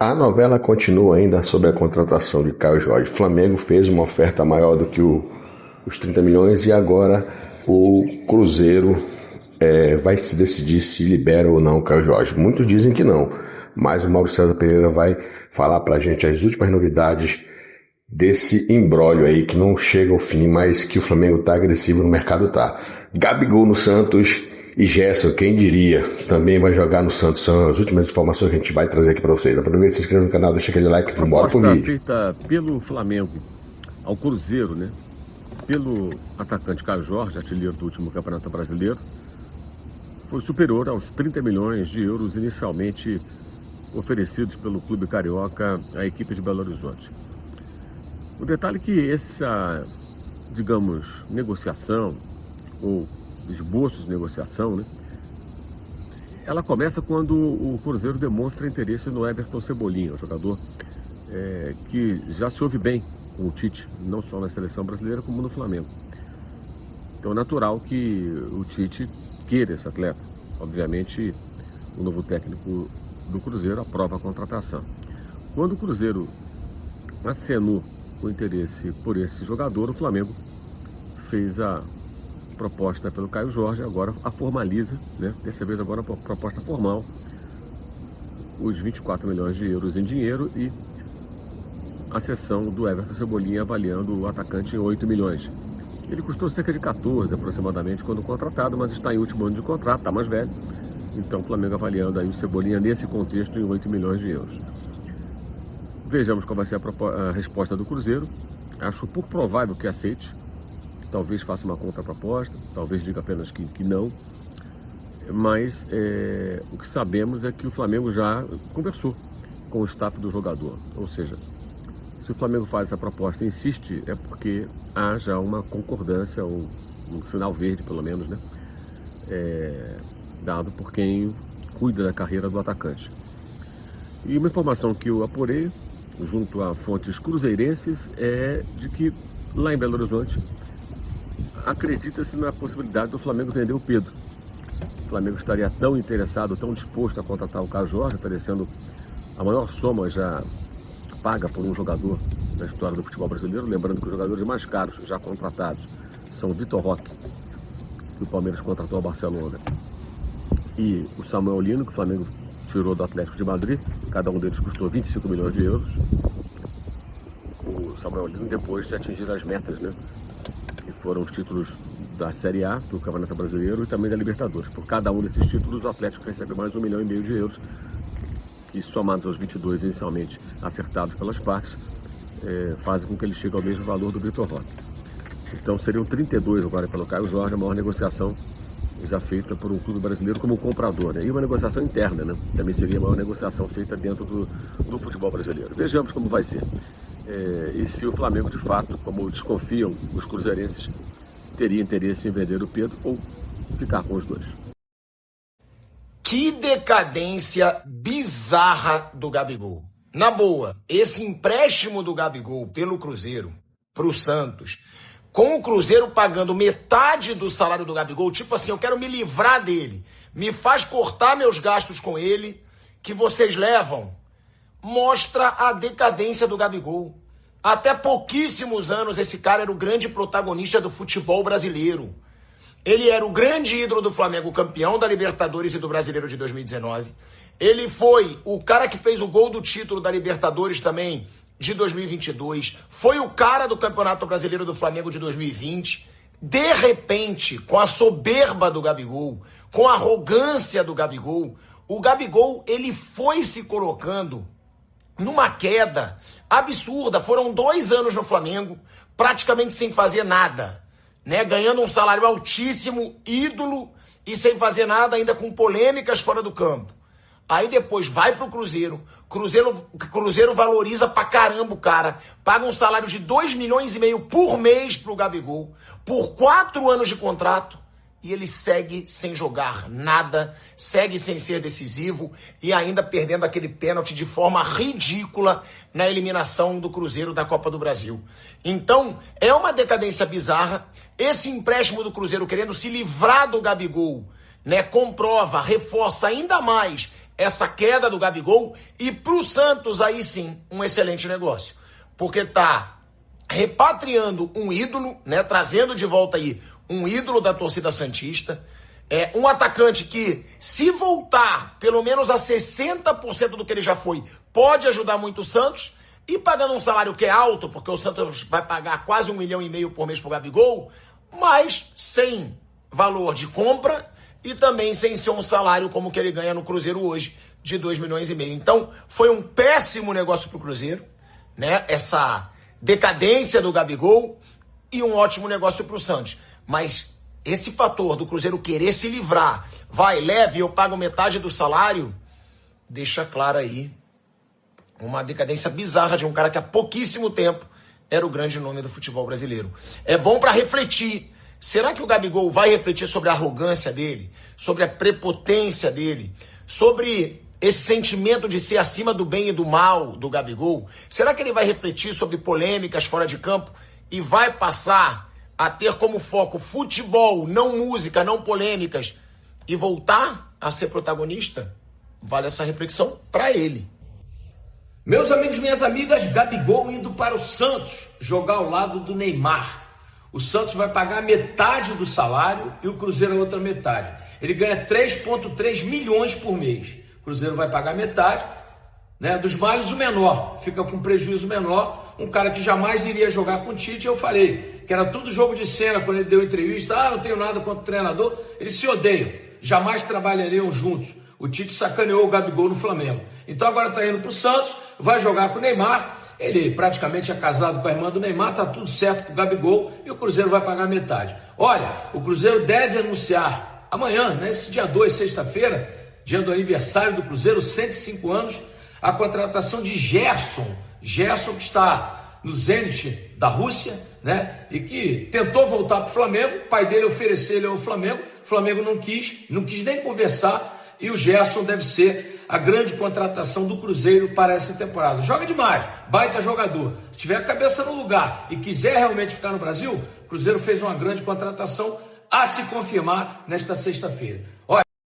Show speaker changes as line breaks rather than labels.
A novela continua ainda sobre a contratação de Caio Jorge. O Flamengo fez uma oferta maior do que os 30 milhões e agora o Cruzeiro vai se decidir se libera ou não o Caio Jorge. Muitos dizem que não, mas o Mauro César Pereira vai falar pra gente as últimas novidades desse imbróglio aí que não chega ao fim, mas que o Flamengo tá agressivo no mercado, tá. Gabigol no Santos e Gerson, quem diria, também vai jogar no Santos. São as últimas informações que a gente vai trazer aqui para vocês. Aproveita, se inscreva no canal, deixa aquele like e vamos embora pro vídeo.
Feita pelo Flamengo ao Cruzeiro, né? Pelo atacante Caio Jorge, artilheiro do último Campeonato Brasileiro, foi superior aos 30 milhões de euros inicialmente oferecidos pelo Clube Carioca à equipe de Belo Horizonte. O detalhe é que essa, digamos, negociação ou esboços de negociação, né? Ela começa quando o Cruzeiro demonstra interesse no Everton Cebolinha, um jogador que já se ouve bem com o Tite, não só na seleção brasileira como no Flamengo. Então é natural que o Tite queira esse atleta. Obviamente, o novo técnico do Cruzeiro aprova a contratação. Quando o Cruzeiro acenou o interesse por esse jogador, o Flamengo fez a proposta pelo Caio Jorge, agora a formaliza, né? Dessa vez agora a proposta formal, os 24 milhões de euros em dinheiro e a cessão do Everton Cebolinha avaliando o atacante em 8 milhões. Ele custou cerca de 14 aproximadamente quando contratado, mas está em último ano de contrato, está mais velho. Então o Flamengo avaliando aí o Cebolinha nesse contexto em 8 milhões de euros. Vejamos qual vai ser a resposta do Cruzeiro. Acho pouco provável que aceite. Talvez faça uma contraproposta, talvez diga apenas que não. Mas o que sabemos é que o Flamengo já conversou com o staff do jogador. Ou seja, se o Flamengo faz essa proposta e insiste, é porque há já uma concordância, ou um sinal verde pelo menos, né? Dado por quem cuida da carreira do atacante. E uma informação que eu apurei junto a fontes cruzeirenses é de que lá em Belo Horizonte acredita-se na possibilidade do Flamengo vender o Pedro. O Flamengo estaria tão interessado, tão disposto a contratar o Caio Jorge, oferecendo a maior soma já paga por um jogador da história do futebol brasileiro. Lembrando que os jogadores mais caros já contratados são Vitor Roque, que o Palmeiras contratou ao Barcelona, e o Samuel Lino, que o Flamengo tirou do Atlético de Madrid. Cada um deles custou 25 milhões de euros. O Samuel Lino, depois de atingir as metas, né? Que foram os títulos da Série A, do Campeonato Brasileiro e também da Libertadores. Por cada um desses títulos, o Atlético recebe mais 1,5 milhão de euros, que somados aos 22 inicialmente acertados pelas partes, fazem com que ele chegue ao mesmo valor do Vitor Roque. Então seriam 32 agora pelo Caio Jorge, a maior negociação já feita por um clube brasileiro como comprador, né? E uma negociação interna, né? Também seria a maior negociação feita dentro do futebol brasileiro. Vejamos como vai ser. E se o Flamengo, de fato, como desconfiam os cruzeirenses, teria interesse em vender o Pedro ou ficar com os dois.
Que decadência bizarra do Gabigol. Na boa, esse empréstimo do Gabigol pelo Cruzeiro pro Santos, com o Cruzeiro pagando metade do salário do Gabigol, tipo assim, eu quero me livrar dele, me faz cortar meus gastos com ele, que vocês levam, mostra a decadência do Gabigol. Até pouquíssimos anos esse cara era o grande protagonista do futebol brasileiro. Ele era o grande ídolo do Flamengo, campeão da Libertadores e do Brasileiro de 2019. Ele foi o cara que fez o gol do título da Libertadores também de 2022. Foi o cara do Campeonato Brasileiro do Flamengo de 2020. De repente, com a soberba do Gabigol, com a arrogância do Gabigol, o Gabigol ele foi se colocando numa queda absurda. Foram 2 anos no Flamengo, praticamente sem fazer nada, né? Ganhando um salário altíssimo, ídolo, e sem fazer nada, ainda com polêmicas fora do campo. Aí depois vai pro Cruzeiro. Cruzeiro valoriza pra caramba o cara. Paga um salário de 2,5 milhões por mês pro Gabigol, por 4 anos de contrato. E ele segue sem jogar nada, segue sem ser decisivo e ainda perdendo aquele pênalti de forma ridícula na eliminação do Cruzeiro da Copa do Brasil. Então, é uma decadência bizarra. Esse empréstimo do Cruzeiro querendo se livrar do Gabigol, né, comprova, reforça ainda mais essa queda do Gabigol. E pro Santos, aí sim, um excelente negócio. Porque tá repatriando um ídolo, né? Trazendo de volta aí um ídolo da torcida santista. Um atacante que, se voltar pelo menos a 60% do que ele já foi, pode ajudar muito o Santos. E pagando um salário que é alto, porque o Santos vai pagar quase 1,5 milhão por mês pro Gabigol, mas sem valor de compra e também sem ser um salário como que ele ganha no Cruzeiro hoje, de 2,5 milhões. Então, foi um péssimo negócio pro Cruzeiro, né? Essa decadência do Gabigol, e um ótimo negócio pro Santos. Mas esse fator do Cruzeiro querer se livrar, vai, leve, eu pago metade do salário, deixa claro aí uma decadência bizarra de um cara que há pouquíssimo tempo era o grande nome do futebol brasileiro. É bom para refletir. Será que o Gabigol vai refletir sobre a arrogância dele, sobre a prepotência dele, sobre esse sentimento de ser acima do bem e do mal do Gabigol? Será que ele vai refletir sobre polêmicas fora de campo e vai passar a ter como foco futebol, não música, não polêmicas, e voltar a ser protagonista? Vale essa reflexão para ele.
Meus amigos, minhas amigas, Gabigol indo para o Santos jogar ao lado do Neymar. O Santos vai pagar metade do salário e o Cruzeiro a outra metade. Ele ganha 3,3 milhões por mês. O Cruzeiro vai pagar metade, né? Dos males o menor, fica com prejuízo menor. Um cara que jamais iria jogar com o Tite, eu falei que era tudo jogo de cena quando ele deu entrevista. Não tenho nada contra o treinador, eles se odeiam, jamais trabalhariam juntos. O Tite sacaneou o Gabigol no Flamengo. Então agora está indo para o Santos, vai jogar com o Neymar. Ele praticamente é casado com a irmã do Neymar, tá tudo certo com o Gabigol e o Cruzeiro vai pagar metade. Olha, o Cruzeiro deve anunciar amanhã, nesse dia 2, sexta-feira, dia do aniversário do Cruzeiro, 105 anos, a contratação de Gerson. Gerson que está no Zenit da Rússia, né? E que tentou voltar para o Flamengo, o pai dele ofereceu ele ao Flamengo, o Flamengo não quis nem conversar. E o Gerson deve ser a grande contratação do Cruzeiro para essa temporada. Joga demais, baita jogador. Se tiver a cabeça no lugar e quiser realmente ficar no Brasil, o Cruzeiro fez uma grande contratação a se confirmar nesta sexta-feira. Olha,